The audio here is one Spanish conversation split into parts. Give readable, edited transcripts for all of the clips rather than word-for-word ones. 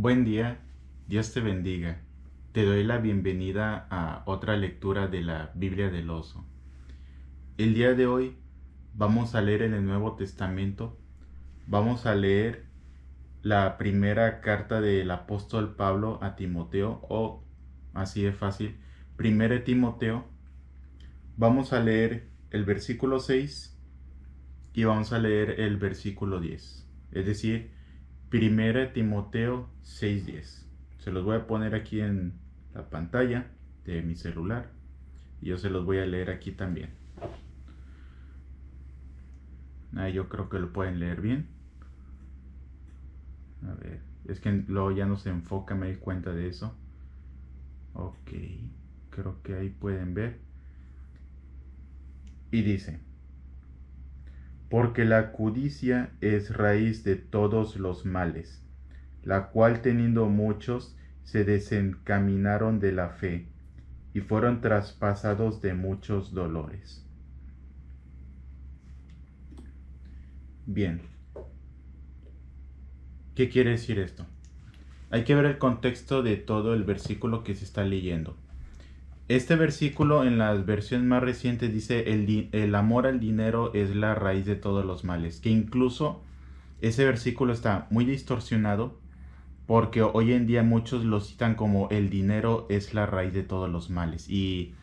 Buen día, Dios te bendiga. Te doy la bienvenida a otra lectura de la Biblia del Oso. El día de hoy vamos a leer en el Nuevo Testamento, vamos a leer la primera carta del apóstol Pablo a Timoteo, o así de fácil, primera de Timoteo. Vamos a leer el versículo 6 y vamos a leer el versículo 10. Es decir, primera de Timoteo 6:10. Se los voy a poner aquí en la pantalla de mi celular y yo se los voy a leer aquí también. Yo creo que lo pueden leer bien. A ver, es que luego ya no se enfoca, me di cuenta de eso. Ok, creo que ahí pueden ver. Y dice: porque la codicia es raíz de todos los males, la cual teniendo muchos se desencaminaron de la fe y fueron traspasados de muchos dolores. Bien, ¿qué quiere decir esto? Hay que ver el contexto de todo el versículo que se está leyendo. Este versículo en las versiones más recientes dice el amor al dinero es la raíz de todos los males, que incluso ese versículo está muy distorsionado porque hoy en día muchos lo citan como el dinero es la raíz de todos los males y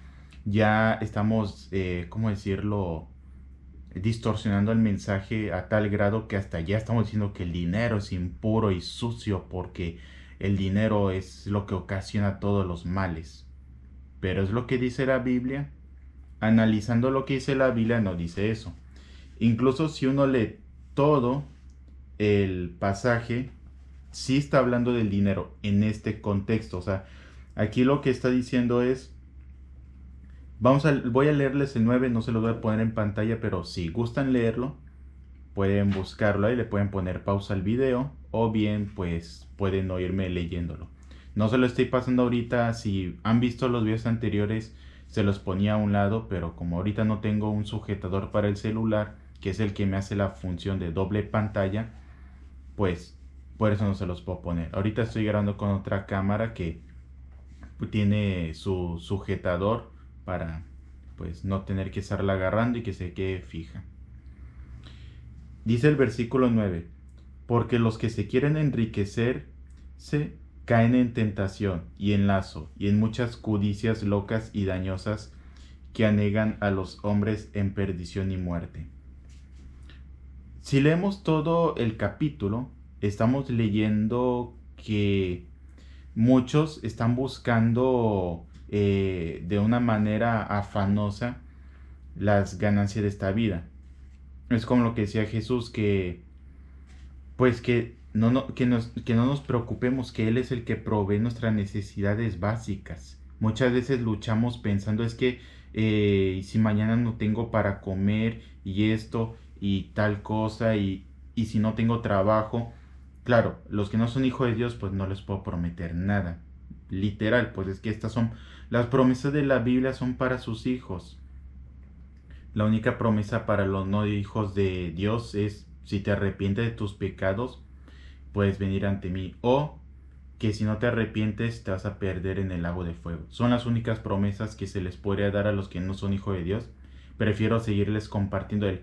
ya estamos, ¿cómo decirlo?, distorsionando el mensaje a tal grado que hasta ya estamos diciendo que el dinero es impuro y sucio porque el dinero es lo que ocasiona todos los males. Pero es lo que dice la Biblia. Analizando lo que dice la Biblia, no dice eso. Incluso si uno lee todo el pasaje, sí está hablando del dinero en este contexto. O sea, aquí lo que está diciendo es, voy a leerles el 9, no se los voy a poner en pantalla, pero si gustan leerlo, pueden buscarlo y le pueden poner pausa al video, o bien pues pueden oírme leyéndolo. No se lo estoy pasando ahorita. Si han visto los videos anteriores, se los ponía a un lado, pero como ahorita no tengo un sujetador para el celular, que es el que me hace la función de doble pantalla, pues por eso no se los puedo poner. Ahorita estoy grabando con otra cámara que tiene su sujetador para pues no tener que estarla agarrando y que se quede fija. Dice el versículo 9: porque los que se quieren enriquecer se caen en tentación y en lazo y en muchas codicias locas y dañosas que anegan a los hombres en perdición y muerte. Si leemos todo el capítulo, estamos leyendo que muchos están buscando de una manera afanosa las ganancias de esta vida. Es como lo que decía Jesús, que pues que que no nos preocupemos, que Él es el que provee nuestras necesidades básicas. Muchas veces luchamos pensando es que si mañana no tengo para comer y esto y tal cosa y si no tengo trabajo. Claro, los que no son hijos de Dios pues no les puedo prometer nada. Literal, pues es que estas son las promesas de la Biblia, son para sus hijos. La única promesa para los no hijos de Dios es: si te arrepientes de tus pecados, puedes venir ante mí. O que si no te arrepientes, te vas a perder en el lago de fuego. Son las únicas promesas que se les podría dar a los que no son hijos de Dios. Prefiero seguirles compartiendo el: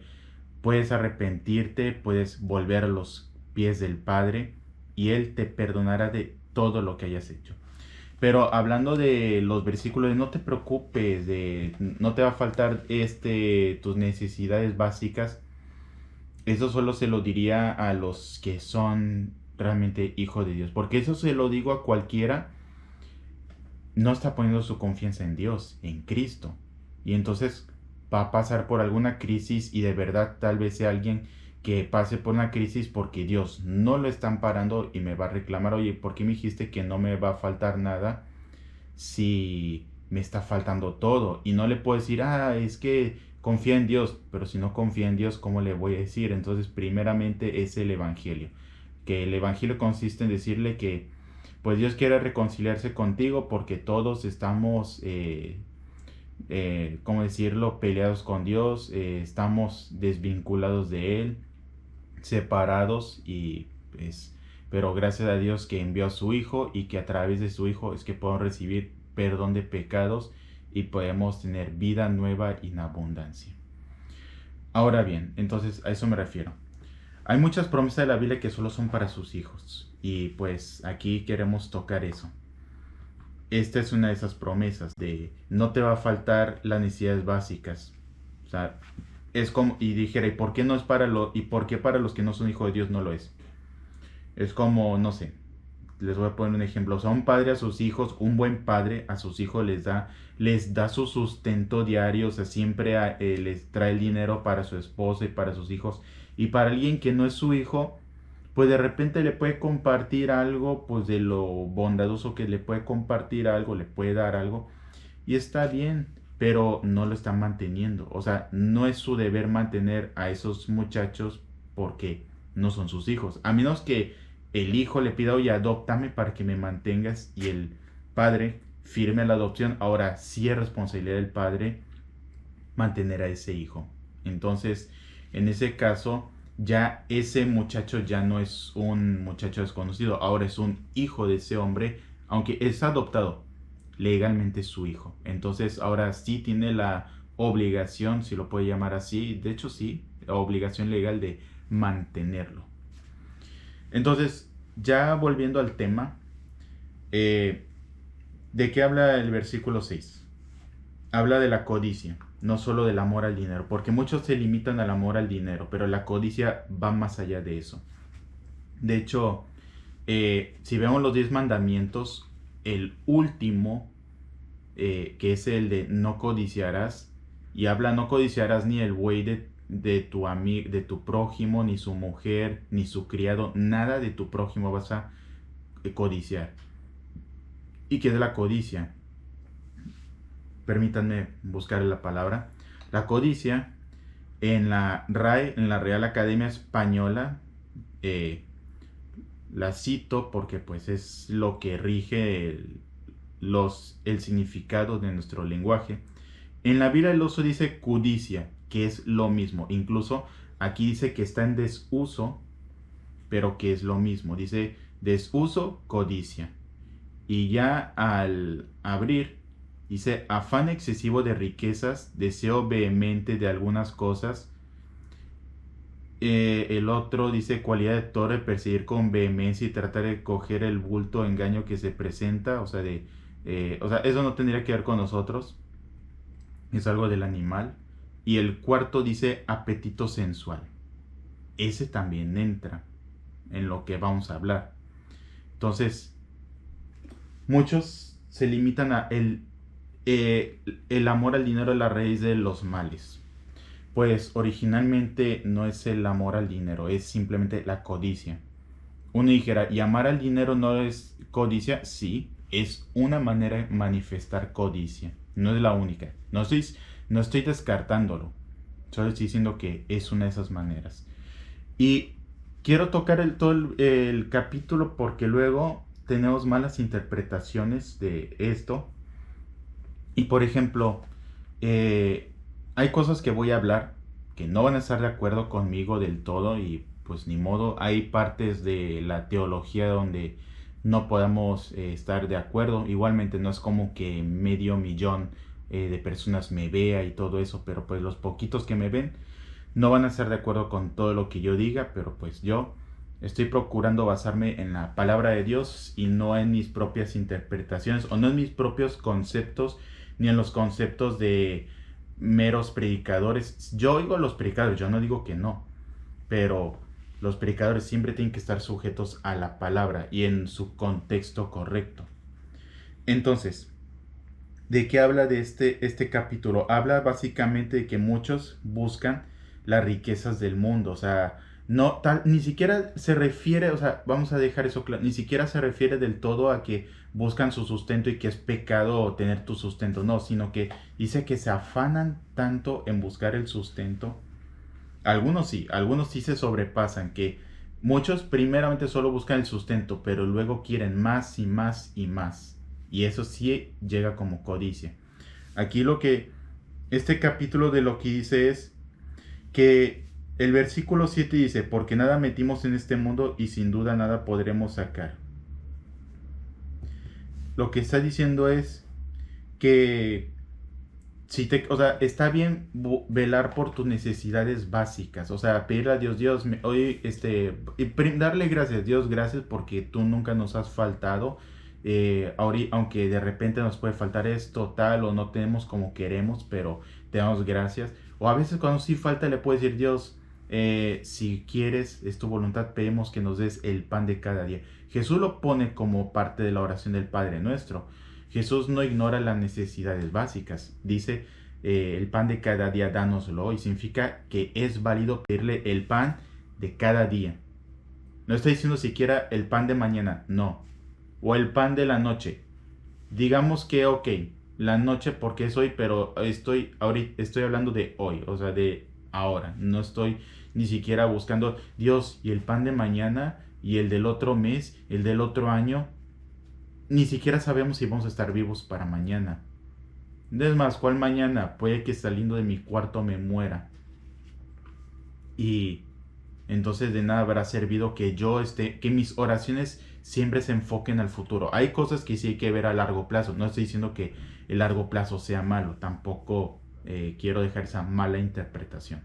puedes arrepentirte, puedes volver a los pies del Padre y Él te perdonará de todo lo que hayas hecho. Pero hablando de los versículos de no te preocupes, de no te va a faltar tus necesidades básicas, eso solo se lo diría a los que son realmente hijos de Dios. Porque eso se lo digo a cualquiera no está poniendo su confianza en Dios, en Cristo. Y entonces va a pasar por alguna crisis y de verdad tal vez sea alguien que pase por una crisis porque Dios no lo está amparando y me va a reclamar: oye, ¿por qué me dijiste que no me va a faltar nada si me está faltando todo? Y no le puedo decir: es que confía en Dios. Pero si no confía en Dios, ¿cómo le voy a decir? Entonces primeramente es el Evangelio, que el Evangelio consiste en decirle que pues Dios quiere reconciliarse contigo porque todos estamos, ¿cómo decirlo?, peleados con Dios, estamos desvinculados de Él, separados, y pues pero gracias a Dios que envió a su Hijo y que a través de su Hijo es que podemos recibir perdón de pecados y podemos tener vida nueva y en abundancia. Ahora bien, entonces a eso me refiero. Hay muchas promesas de la Biblia que solo son para sus hijos y pues aquí queremos tocar eso. Esta es una de esas promesas de no te va a faltar las necesidades básicas. O sea, es como, y dijera, ¿y por qué no es y por qué para los que no son hijos de Dios no lo es? Es como, no sé, les voy a poner un ejemplo. O sea, un padre a sus hijos, un buen padre a sus hijos les da su sustento diario, o sea, siempre les trae el dinero para su esposa y para sus hijos. Y para alguien que no es su hijo, pues de repente le puede compartir algo, pues de lo bondadoso que le puede compartir algo, le puede dar algo. Y está bien, pero no lo están manteniendo. O sea, no es su deber mantener a esos muchachos porque no son sus hijos. A menos que el hijo le pida, oye, adóptame para que me mantengas y el padre firme la adopción. Ahora sí es responsabilidad del padre mantener a ese hijo. Entonces, en ese caso, ya ese muchacho ya no es un muchacho desconocido, ahora es un hijo de ese hombre, aunque es adoptado, legalmente es su hijo. Entonces, ahora sí tiene la obligación, si lo puede llamar así, de hecho sí, la obligación legal de mantenerlo. Entonces, ya volviendo al tema, ¿de qué habla el versículo 6? Habla de la codicia, no solo del amor al dinero, porque muchos se limitan al amor al dinero, pero la codicia va más allá de eso. De hecho, si vemos los 10 mandamientos, el último, que es el de no codiciarás, y habla no codiciarás ni el buey de tu amigo, de tu prójimo, ni su mujer, ni su criado, nada de tu prójimo vas a codiciar. ¿Y qué es la codicia? Permítanme buscar la palabra. La codicia en la RAE, en la Real Academia Española, la cito porque pues es lo que rige el significado de nuestro lenguaje. En la Biblia el uso dice cudicia, que es lo mismo. Incluso aquí dice que está en desuso, pero que es lo mismo. Dice desuso, codicia. Y ya al abrir, dice afán excesivo de riquezas, deseo vehemente de algunas cosas. El otro dice cualidad de torre, perseguir con vehemencia y tratar de coger el bulto engaño que se presenta. O sea, eso no tendría que ver con nosotros. Es algo del animal. Y el cuarto dice apetito sensual. Ese también entra en lo que vamos a hablar. Entonces, muchos se limitan a el amor al dinero es la raíz de los males. Pues originalmente no es el amor al dinero, es simplemente la codicia. Uno dijera, ¿y amar al dinero no es codicia? Sí, es una manera de manifestar codicia. No es la única. No estoy descartándolo. Solo estoy diciendo que es una de esas maneras. Y quiero tocar todo el capítulo porque luego tenemos malas interpretaciones de esto. Y por ejemplo, hay cosas que voy a hablar que no van a estar de acuerdo conmigo del todo y pues ni modo. Hay partes de la teología donde no podamos estar de acuerdo. Igualmente no es como que medio millón de personas me vea y todo eso, pero pues los poquitos que me ven no van a estar de acuerdo con todo lo que yo diga, pero pues yo estoy procurando basarme en la palabra de Dios y no en mis propias interpretaciones o no en mis propios conceptos ni en los conceptos de meros predicadores. Yo oigo a los predicadores, yo no digo que no, pero los predicadores siempre tienen que estar sujetos a la palabra y en su contexto correcto. Entonces, ¿de qué habla de este capítulo? Habla básicamente de que muchos buscan las riquezas del mundo, o sea, ni siquiera se refiere, o sea, vamos a dejar eso claro, ni siquiera se refiere del todo a que buscan su sustento y que es pecado tener tu sustento, no, sino que dice que se afanan tanto en buscar el sustento. Algunos sí se sobrepasan, que muchos primeramente solo buscan el sustento, pero luego quieren más y más y más. Y eso sí llega como codicia. Aquí este capítulo de lo que dice es que El versículo 7 dice, porque nada metimos en este mundo y sin duda nada podremos sacar. Lo que está diciendo es que si te, o sea, está bien velar por tus necesidades básicas, o sea, pedirle a Dios, Dios, hoy, darle gracias, Dios, gracias porque tú nunca nos has faltado, aunque de repente nos puede faltar esto, tal, o no tenemos como queremos, pero te damos gracias, o a veces cuando sí falta le puedes decir, Dios, si quieres, es tu voluntad, pedimos que nos des el pan de cada día. Jesús lo pone como parte de la oración del Padre Nuestro. Jesús no ignora las necesidades básicas. Dice, el pan de cada día, dánoslo. Y significa que es válido pedirle el pan de cada día. No está diciendo siquiera el pan de mañana, no. O el pan de la noche. Digamos que, ok, la noche porque es hoy, pero estoy hablando de hoy, o sea, de ahora. No estoy ni siquiera buscando, Dios, y el pan de mañana, y el del otro mes, el del otro año. Ni siquiera sabemos si vamos a estar vivos para mañana. Es más, ¿cuál mañana? Puede que saliendo de mi cuarto me muera. Y entonces de nada habrá servido que que mis oraciones siempre se enfoquen al futuro. Hay cosas que sí hay que ver a largo plazo. No estoy diciendo que el largo plazo sea malo. Tampoco quiero dejar esa mala interpretación.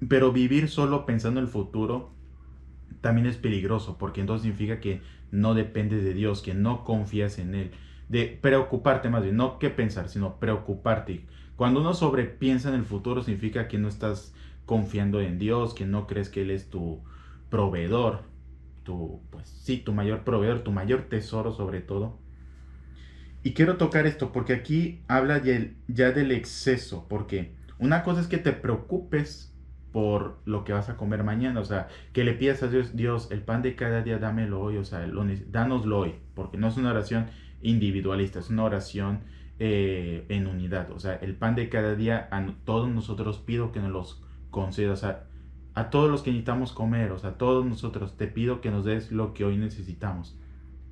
Pero vivir solo pensando en el futuro también es peligroso, porque entonces significa que no dependes de Dios, que no confías en Él. De preocuparte más bien, no qué pensar, sino preocuparte. Cuando uno sobrepiensa en el futuro, significa que no estás confiando en Dios, que no crees que Él es tu proveedor, pues sí, tu mayor proveedor, tu mayor tesoro sobre todo. Y quiero tocar esto porque aquí habla ya del exceso, porque una cosa es que te preocupes por lo que vas a comer mañana, o sea, que le pidas a Dios, Dios, el pan de cada día dámelo hoy, o sea, dánoslo hoy, porque no es una oración individualista, es una oración en unidad, o sea, el pan de cada día a todos nosotros pido que nos los concedas, o sea, a todos los que necesitamos comer, o sea, a todos nosotros te pido que nos des lo que hoy necesitamos.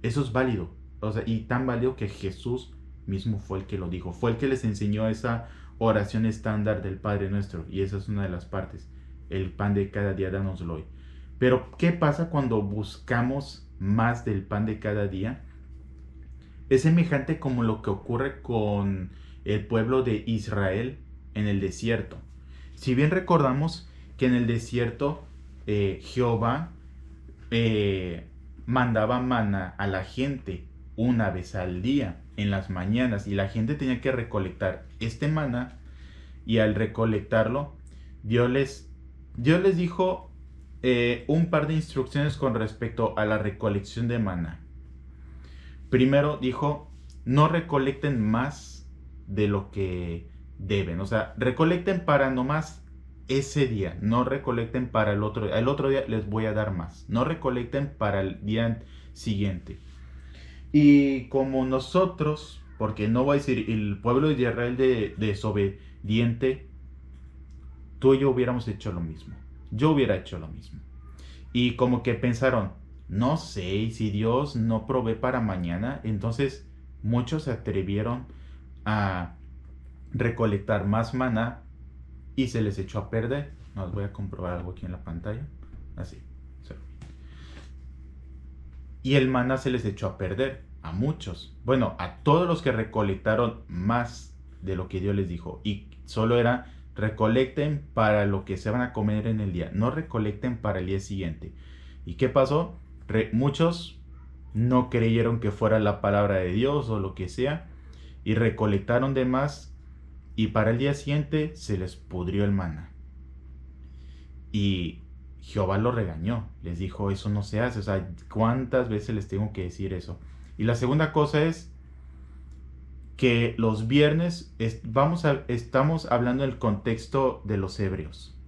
Eso es válido, o sea, y tan válido que Jesús mismo fue el que lo dijo, fue el que les enseñó esa oración estándar del Padre Nuestro, y esa es una de las partes, el pan de cada día dánoslo hoy. Pero ¿qué pasa cuando buscamos más del pan de cada día? Es semejante como lo que ocurre con el pueblo de Israel en el desierto. Si bien recordamos que en el desierto Jehová eh, mandaba maná a la gente una vez al día en las mañanas y la gente tenía que recolectar este maná, y al recolectarlo Dios les dijo un par de instrucciones con respecto a la recolección de maná. Primero dijo, no recolecten más de lo que deben, o sea, recolecten para nomás ese día, no recolecten para el otro día les voy a dar más, no recolecten para el día siguiente. Y como nosotros, porque no voy a decir el pueblo de Israel desobediente, tú y yo hubiéramos hecho lo mismo, yo hubiera hecho lo mismo. Y como que pensaron, no sé, si Dios no provee para mañana, entonces muchos se atrevieron a recolectar más maná y se les echó a perder. Nos voy a comprobar algo aquí en la pantalla. Así. Y el maná se les echó a perder a muchos. Bueno, a todos los que recolectaron más de lo que Dios les dijo. Y solo era recolecten para lo que se van a comer en el día. No recolecten para el día siguiente. ¿Y qué pasó? Muchos no creyeron que fuera la palabra de Dios o lo que sea. Y recolectaron de más. Y para el día siguiente se les pudrió el maná. Y Jehová lo regañó, les dijo, eso no se hace, o sea, ¿cuántas veces les tengo que decir eso? Y la segunda cosa es que los viernes estamos hablando del contexto de los hebreos.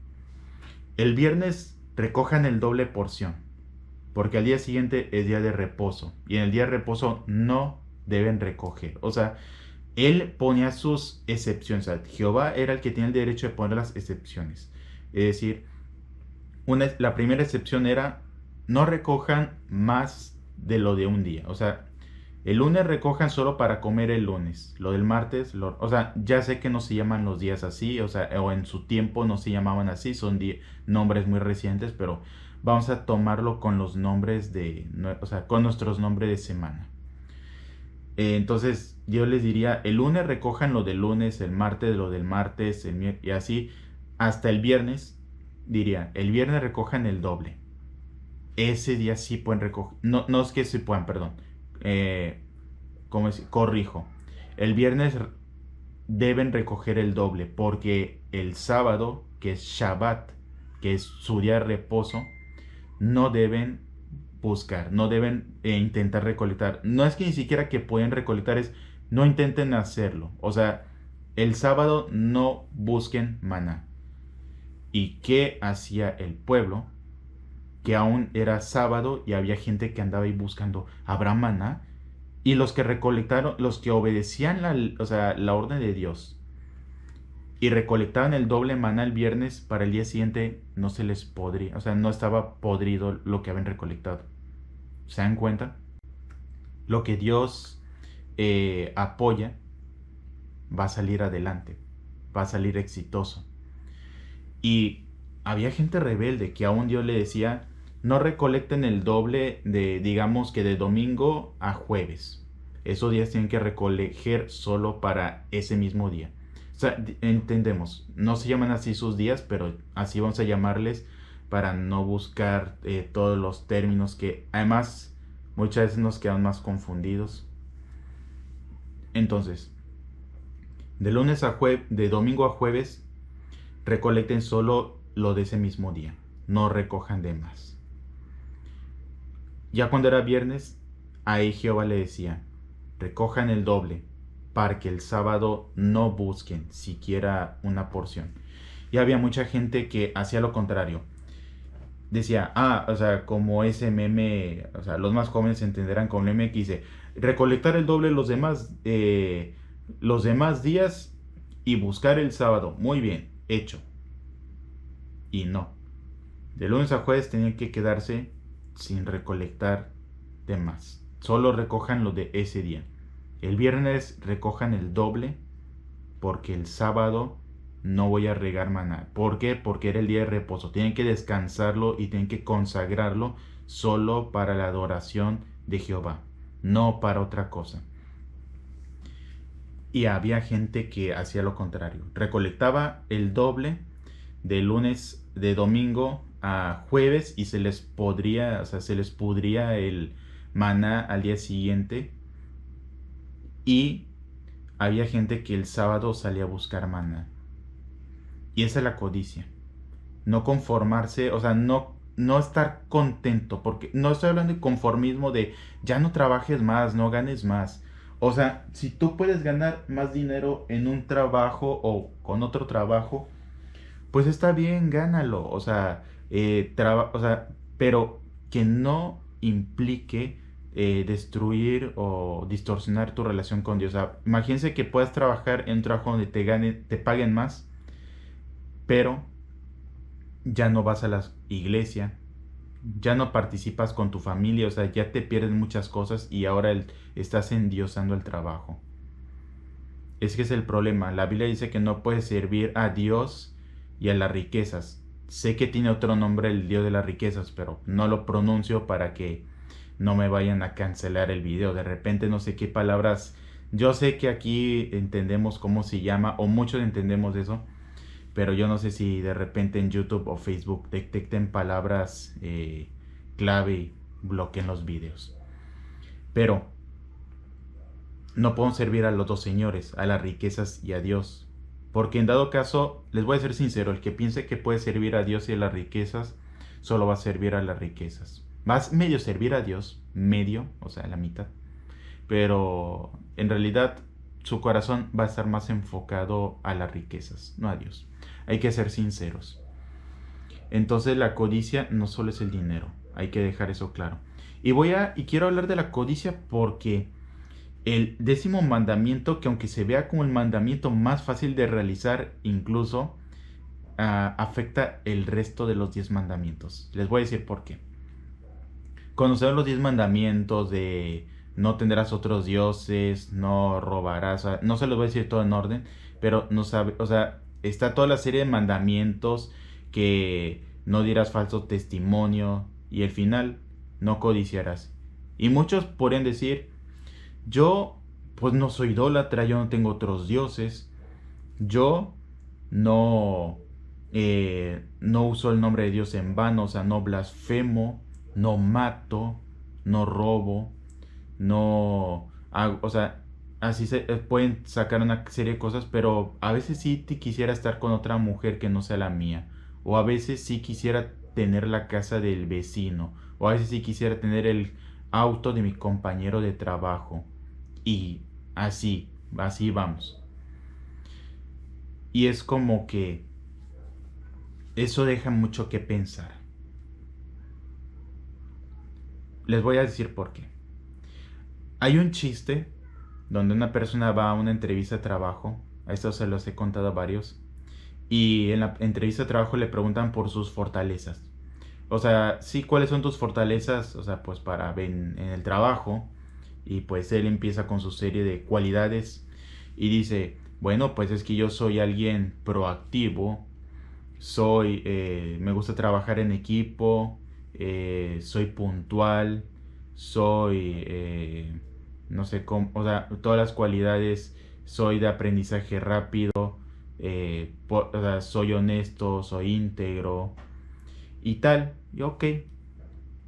El viernes recojan el doble porción, porque al día siguiente es día de reposo, y en el día de reposo no deben recoger, o sea, él ponía sus excepciones, o sea, Jehová era el que tenía el derecho de poner las excepciones, es decir, la primera excepción era no recojan más de lo de un día. O sea, El lunes recojan solo para comer el lunes. Lo del martes, o sea, ya sé que no se llaman los días así, o sea, o en su tiempo no se llamaban así, son nombres muy recientes, pero vamos a tomarlo con los nombres o sea, con nuestros nombres de semana. Entonces yo les diría, el lunes recojan lo del lunes, el martes lo del martes, y así hasta el viernes. Diría, el viernes recojan el doble. Ese día sí pueden recoger, no, no es que se puedan, perdón. Corrijo. El viernes deben recoger el doble porque el sábado, que es Shabbat, que es su día de reposo, no deben buscar, no deben intentar recolectar. No es que ni siquiera que pueden recolectar, es no intenten hacerlo. O sea, el sábado no busquen maná. ¿Y qué hacía el pueblo? Que aún era sábado y había gente que andaba ahí buscando, ¿habrá maná? Y los que recolectaron, los que obedecían la orden de Dios y recolectaban el doble maná el viernes, para el día siguiente no se les podría, o sea, no estaba podrido lo que habían recolectado. ¿Se dan cuenta? Lo que Dios apoya va a salir adelante, va a salir exitoso. Y había gente rebelde que aún Dios le decía, no recolecten el doble de, digamos que de domingo a jueves. Esos días tienen que recoger solo para ese mismo día. O sea, entendemos, no se llaman así sus días, pero así vamos a llamarles para no buscar todos los términos que además muchas veces nos quedan más confundidos. Entonces, de domingo a jueves, recolecten solo lo de ese mismo día, no recojan de más. Ya cuando era viernes, ahí Jehová le decía, recojan el doble, para que el sábado no busquen siquiera una porción. Y había mucha gente que hacía lo contrario. Decía, o sea, como ese meme, o sea, los más jóvenes entenderán como el meme que dice, recolectar el doble los demás días y buscar el sábado. Muy bien, hecho. Y no. De lunes a jueves tenían que quedarse sin recolectar de más. Solo recojan lo de ese día. El viernes recojan el doble porque el sábado no voy a regar maná. ¿Por qué? Porque era el día de reposo. Tienen que descansarlo y tienen que consagrarlo solo para la adoración de Jehová, no para otra cosa. Y había gente que hacía lo contrario. Recolectaba el doble de domingo a jueves y se les pudría el maná al día siguiente. Y había gente que el sábado salía a buscar maná. Y esa es la codicia. No conformarse, o sea, no estar contento, porque no estoy hablando de conformismo de ya no trabajes más, no ganes más. O sea, si tú puedes ganar más dinero en un trabajo o con otro trabajo, pues está bien, gánalo. O sea, pero que no implique destruir o distorsionar tu relación con Dios. O sea, imagínense que puedas trabajar en un trabajo donde te paguen más, pero ya no vas a la iglesia, ya no participas con tu familia, o sea, ya te pierdes muchas cosas y ahora estás endiosando el trabajo. Es que es el problema. La Biblia dice que no puedes servir a Dios y a las riquezas. Sé que tiene otro nombre el Dios de las riquezas, pero no lo pronuncio para que no me vayan a cancelar el video. De repente no sé qué palabras. Yo sé que aquí entendemos cómo se llama, o muchos entendemos eso, pero yo no sé si de repente en YouTube o Facebook detecten palabras clave y bloqueen los videos. Pero no podemos servir a los dos señores, a las riquezas y a Dios. Porque en dado caso, les voy a ser sincero, el que piense que puede servir a Dios y a las riquezas, solo va a servir a las riquezas. Vas medio servir a Dios, medio, o sea, la mitad. Pero en realidad su corazón va a estar más enfocado a las riquezas, no a Dios. Hay que ser sinceros. Entonces la codicia no solo es el dinero, hay que dejar eso claro. Y quiero hablar de la codicia porque el 10º mandamiento, que aunque se vea como el mandamiento más fácil de realizar, incluso afecta el resto de los 10 mandamientos. Les voy a decir por qué. Conocemos los 10 mandamientos de no tendrás otros dioses, no robarás, o sea, no se los voy a decir todo en orden, pero no sabe, o sea, está toda la serie de mandamientos que no dirás falso testimonio y el final, no codiciarás. Y muchos podrían decir, yo pues no soy idólatra, yo no tengo otros dioses, yo no, no uso el nombre de Dios en vano, o sea, no blasfemo, no mato, no robo, no hago, o sea, así se pueden sacar una serie de cosas, pero a veces sí te quisiera estar con otra mujer que no sea la mía, o a veces sí quisiera tener la casa del vecino, o a veces sí quisiera tener el auto de mi compañero de trabajo, y así vamos. Y es como que eso deja mucho que pensar. Les voy a decir por qué. Hay un chiste donde una persona va a una entrevista de trabajo, a esto se los he contado a varios, y en la entrevista de trabajo le preguntan por sus fortalezas. O sea, sí, ¿cuáles son tus fortalezas? O sea, pues para ver en el trabajo. Y pues él empieza con su serie de cualidades y dice, bueno, pues es que yo soy alguien proactivo, me gusta trabajar en equipo, soy puntual, no sé cómo, o sea, todas las cualidades, soy de aprendizaje rápido, o sea, soy honesto, soy íntegro y tal. Y ok,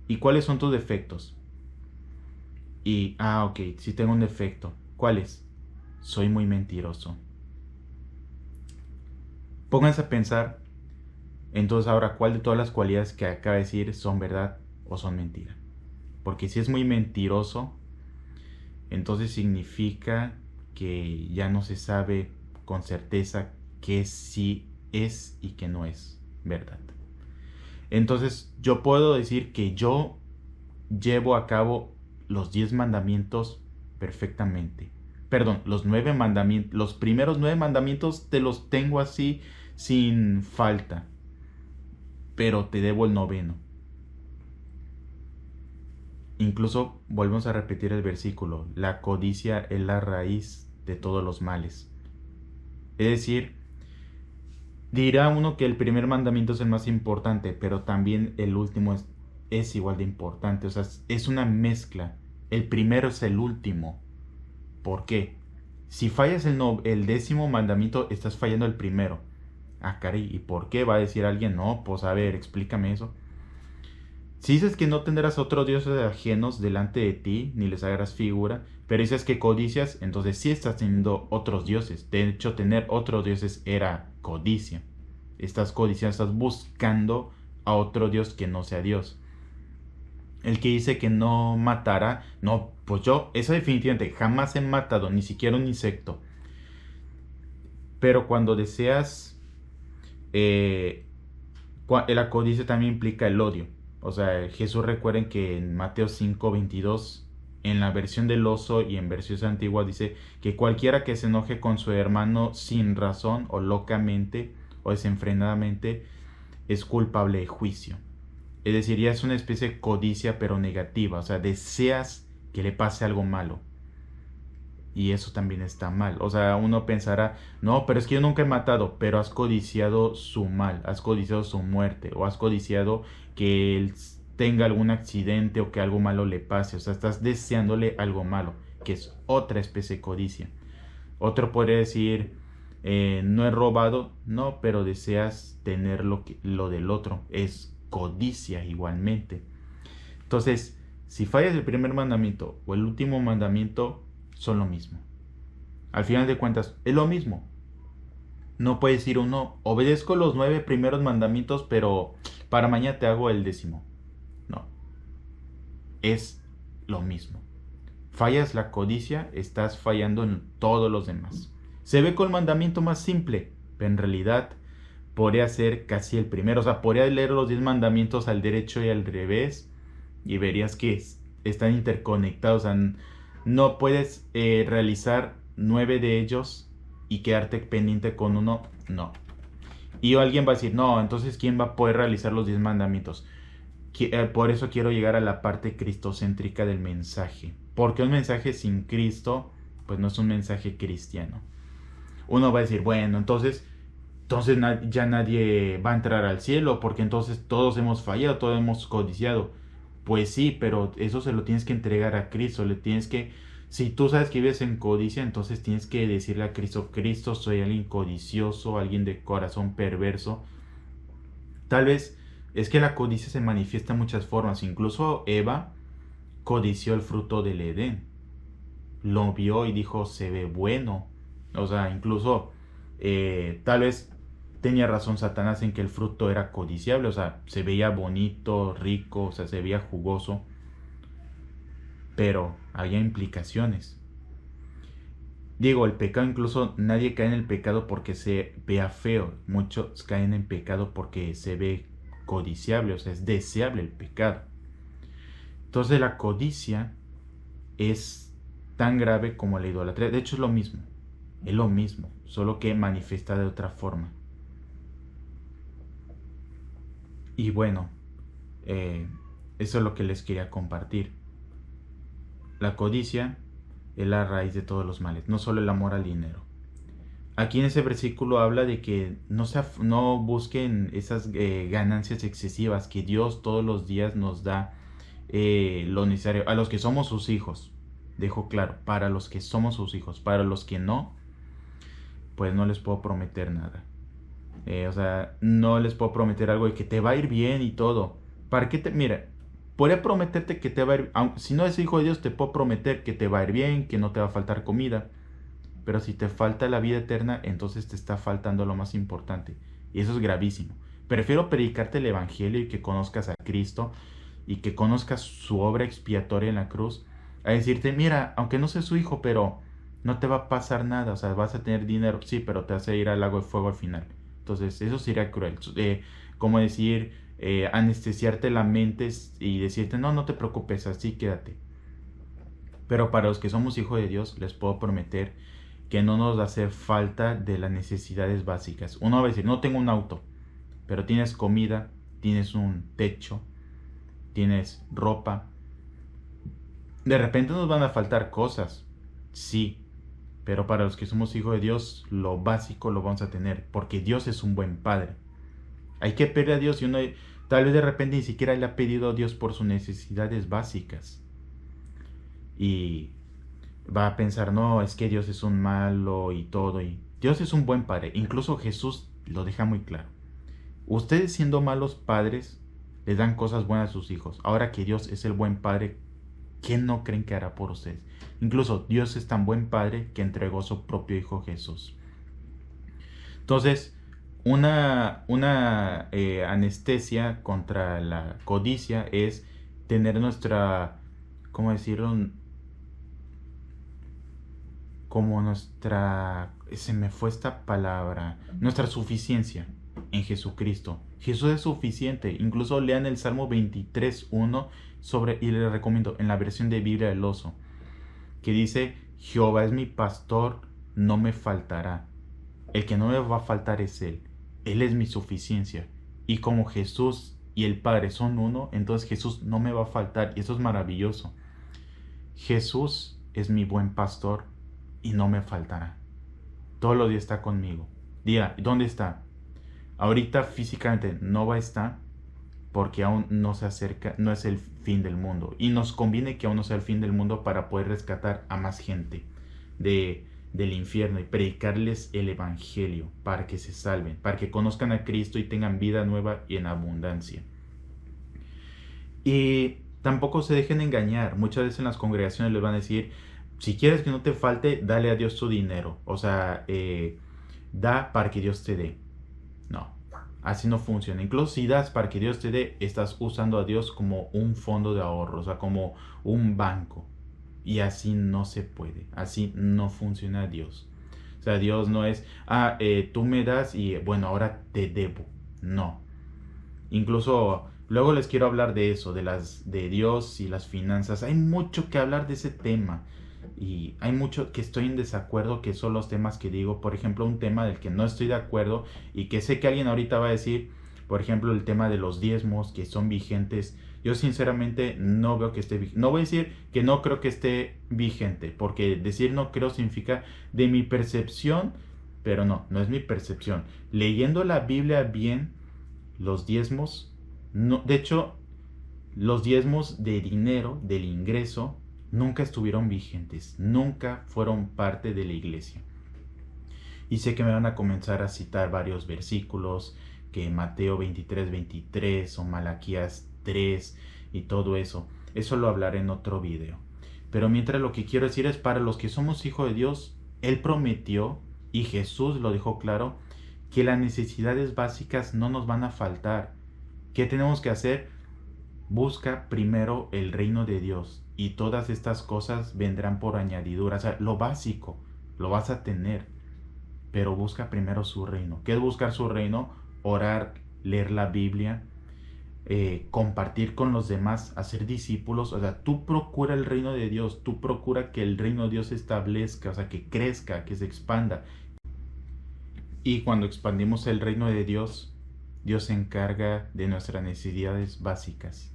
¿y cuáles son tus defectos? Ok, sí tengo un defecto. ¿Cuál es? Soy muy mentiroso. Pónganse a pensar, entonces ahora, ¿cuál de todas las cualidades que acaba de decir son verdad o son mentira? Porque si es muy mentiroso, entonces significa que ya no se sabe con certeza qué sí es y qué no es verdad. Entonces yo puedo decir que yo llevo a cabo los 10 mandamientos perfectamente. Perdón, los 9 mandamientos, los primeros 9 mandamientos te los tengo así sin falta, pero te debo el noveno. Incluso volvemos a repetir el versículo, la codicia es la raíz de todos los males. Es decir, dirá uno que el primer mandamiento es el más importante, pero también el último es igual de importante. O sea, es una mezcla. El primero es el último. ¿Por qué? Si fallas el 10º mandamiento, estás fallando el primero. Ah, caray, ¿y por qué? Va a decir alguien, no, pues a ver, explícame eso. Si dices que no tendrás otros dioses ajenos delante de ti, ni les hagas figura, pero dices que codicias, entonces sí estás teniendo otros dioses. De hecho, tener otros dioses era codicia. Estás codiciando, estás buscando a otro dios que no sea Dios. El que dice que no matará, no, pues yo, eso definitivamente, jamás he matado, ni siquiera un insecto. Pero cuando deseas, la codicia también implica el odio. O sea, Jesús, recuerden que en Mateo 5:22, en la versión del oso y en versiones antiguas dice que cualquiera que se enoje con su hermano sin razón o locamente o desenfrenadamente es culpable de juicio. Es decir, ya es una especie de codicia pero negativa. O sea, deseas que le pase algo malo. Y eso también está mal. O sea, uno pensará, no, pero es que yo nunca he matado, pero has codiciado su mal, has codiciado su muerte, o has codiciado que él tenga algún accidente o que algo malo le pase. O sea, estás deseándole algo malo, que es otra especie de codicia. Otro podría decir, no he robado, no, pero deseas tener lo del otro. Es codicia igualmente. Entonces, si fallas el primer mandamiento o el último mandamiento, son lo mismo. Al final de cuentas, es lo mismo. No puedes decir uno, obedezco los 9 primeros mandamientos, pero para mañana te hago el 10º. No. Es lo mismo. Fallas la codicia, estás fallando en todos los demás. Se ve con el mandamiento más simple, pero en realidad podría ser casi el primero. O sea, podría leer los 10 mandamientos al derecho y al revés y verías que están interconectados. O sea, no puedes realizar 9 de ellos y quedarte pendiente con uno. No. Y alguien va a decir, no, entonces ¿quién va a poder realizar los 10 mandamientos? Por eso quiero llegar a la parte cristocéntrica del mensaje. Porque un mensaje sin Cristo, pues no es un mensaje cristiano. Uno va a decir, bueno, entonces ya nadie va a entrar al cielo, porque entonces todos hemos fallado, todos hemos codiciado. Pues sí, pero eso se lo tienes que entregar a Cristo, le tienes que, si tú sabes que vives en codicia, entonces tienes que decirle a Cristo, Cristo, soy alguien codicioso, alguien de corazón perverso. Tal vez es que la codicia se manifiesta en muchas formas, incluso Eva codició el fruto del Edén, lo vio y dijo, se ve bueno. O sea, incluso tal vez tenía razón Satanás en que el fruto era codiciable, o sea, se veía bonito, rico, o sea, se veía jugoso, pero había implicaciones. Digo, el pecado, incluso nadie cae en el pecado porque se vea feo, muchos caen en pecado porque se ve codiciable, o sea, es deseable el pecado. Entonces la codicia es tan grave como la idolatría, de hecho es lo mismo, solo que manifiesta de otra forma. Y bueno, eso es lo que les quería compartir. La codicia es la raíz de todos los males, no solo el amor al dinero. Aquí en ese versículo habla de que no busquen esas ganancias excesivas, que Dios todos los días nos da lo necesario a los que somos sus hijos. Dejo claro, para los que somos sus hijos, para los que no, pues no les puedo prometer nada. O sea, no les puedo prometer algo de que te va a ir bien y todo. ¿Para qué mira, podría prometerte que te va a ir, si no es hijo de Dios, te puedo prometer que te va a ir bien, que no te va a faltar comida. Pero si te falta la vida eterna, entonces te está faltando lo más importante. Y eso es gravísimo. Prefiero predicarte el Evangelio y que conozcas a Cristo y que conozcas su obra expiatoria en la cruz, a decirte, mira, aunque no seas su hijo, pero no te va a pasar nada. O sea, vas a tener dinero, sí, pero te vas a ir al lago de fuego al final. Entonces, eso sería cruel. Como decir, anestesiarte la mente y decirte, no, no te preocupes, así quédate. Pero para los que somos hijos de Dios, les puedo prometer que no nos hace falta de las necesidades básicas. Uno va a decir, no tengo un auto, pero tienes comida, tienes un techo, tienes ropa. De repente nos van a faltar cosas, sí, pero para los que somos hijos de Dios, lo básico lo vamos a tener, porque Dios es un buen padre. Hay que pedir a Dios y uno tal vez de repente ni siquiera le ha pedido a Dios por sus necesidades básicas. Y va a pensar, no, es que Dios es un malo y todo. Y Dios es un buen padre. Incluso Jesús lo deja muy claro. Ustedes siendo malos padres, les dan cosas buenas a sus hijos. Ahora que Dios es el buen padre, ¿qué no creen que hará por ustedes? Incluso Dios es tan buen padre que entregó su propio hijo Jesús. Entonces, una anestesia contra la codicia es tener nuestra, ¿cómo decirlo? Como se me fue esta palabra, nuestra suficiencia en Jesucristo. Jesús es suficiente. Incluso lean el Salmo 23:1 y les recomiendo en la versión de Biblia del Oso, que dice, Jehová es mi pastor, no me faltará. El que no me va a faltar es Él. Él es mi suficiencia. Y como Jesús y el Padre son uno, entonces Jesús no me va a faltar. Y eso es maravilloso. Jesús es mi buen pastor y no me faltará. Todos los días está conmigo. Diga, ¿dónde está? Ahorita físicamente no va a estar porque aún no se acerca, no es el fin del mundo. Y nos conviene que aún no sea el fin del mundo para poder rescatar a más gente del infierno y predicarles el Evangelio para que se salven, para que conozcan a Cristo y tengan vida nueva y en abundancia. Y tampoco se dejen engañar. Muchas veces en las congregaciones les van a decir, si quieres que no te falte, dale a Dios tu dinero. O sea, da para que Dios te dé. No, así no funciona. Incluso si das para que Dios te dé, estás usando a Dios como un fondo de ahorro, o sea, como un banco. Y así no se puede. Así no funciona Dios. O sea, Dios no es, tú me das y bueno, ahora te debo. No. Incluso luego les quiero hablar de eso, de Dios y las finanzas. Hay mucho que hablar de ese tema. Y hay mucho que estoy en desacuerdo, que son los temas que digo. Por ejemplo, un tema del que no estoy de acuerdo y que sé que alguien ahorita va a decir, Por ejemplo, el tema de los diezmos que son vigentes. Yo sinceramente no veo que esté vigente. No voy a decir que no creo que esté vigente, porque decir no creo significa de mi percepción, pero no es mi percepción. Leyendo la Biblia bien, los diezmos, no, de hecho, los diezmos de dinero, del ingreso, nunca estuvieron vigentes, nunca fueron parte de la iglesia. Y sé que me van a comenzar a citar varios versículos, que Mateo 23:23 o Malaquías 3 y todo eso. Eso lo hablaré en otro video. Pero mientras, lo que quiero decir es, para los que somos hijos de Dios, Él prometió, y Jesús lo dejó claro, que las necesidades básicas no nos van a faltar. ¿Qué tenemos que hacer? Busca primero el reino de Dios y todas estas cosas vendrán por añadidura. O sea, lo básico lo vas a tener, pero busca primero su reino. ¿Qué es buscar su reino? Orar, leer la Biblia, compartir con los demás, hacer discípulos. O sea, tú procura el reino de Dios, tú procura que el reino de Dios se establezca, o sea, que crezca, que se expanda. Y cuando expandimos el reino de Dios, Dios se encarga de nuestras necesidades básicas.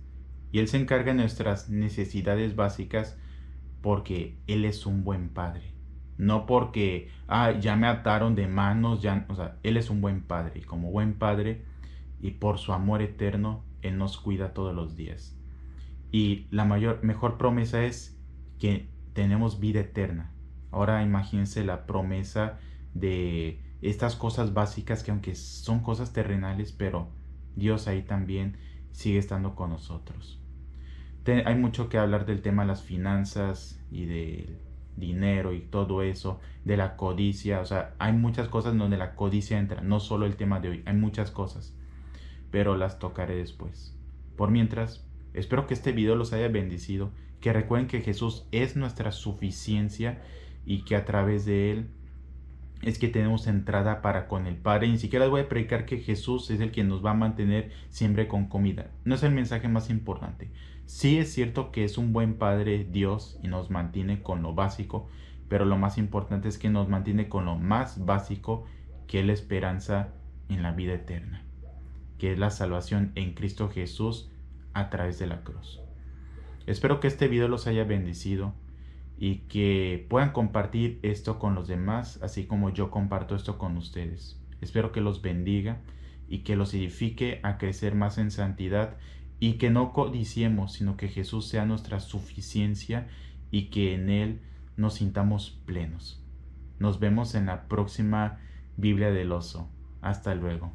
Y Él se encarga de nuestras necesidades básicas porque Él es un buen padre. No porque, ya me ataron de manos, ya, o sea, Él es un buen padre. Y como buen padre, y por su amor eterno, Él nos cuida todos los días. Y la mejor promesa es que tenemos vida eterna. Ahora imagínense la promesa de estas cosas básicas, que aunque son cosas terrenales, pero Dios ahí también sigue estando con nosotros. Hay mucho que hablar del tema de las finanzas y del dinero y todo eso, de la codicia. O sea, hay muchas cosas donde la codicia entra, no solo el tema de hoy, hay muchas cosas, pero las tocaré después. Por mientras, espero que este video los haya bendecido, que recuerden que Jesús es nuestra suficiencia y que a través de Él es que tenemos entrada para con el Padre. Ni siquiera les voy a predicar que Jesús es el que nos va a mantener siempre con comida. No es el mensaje más importante. Sí es cierto que es un buen Padre Dios y nos mantiene con lo básico, pero lo más importante es que nos mantiene con lo más básico, que es la esperanza en la vida eterna, que es la salvación en Cristo Jesús a través de la cruz. Espero que este video los haya bendecido y que puedan compartir esto con los demás, así como yo comparto esto con ustedes. Espero que los bendiga y que los edifique a crecer más en santidad, y que no codiciemos, sino que Jesús sea nuestra suficiencia y que en Él nos sintamos plenos. Nos vemos en la próxima Biblia del Oso. Hasta luego.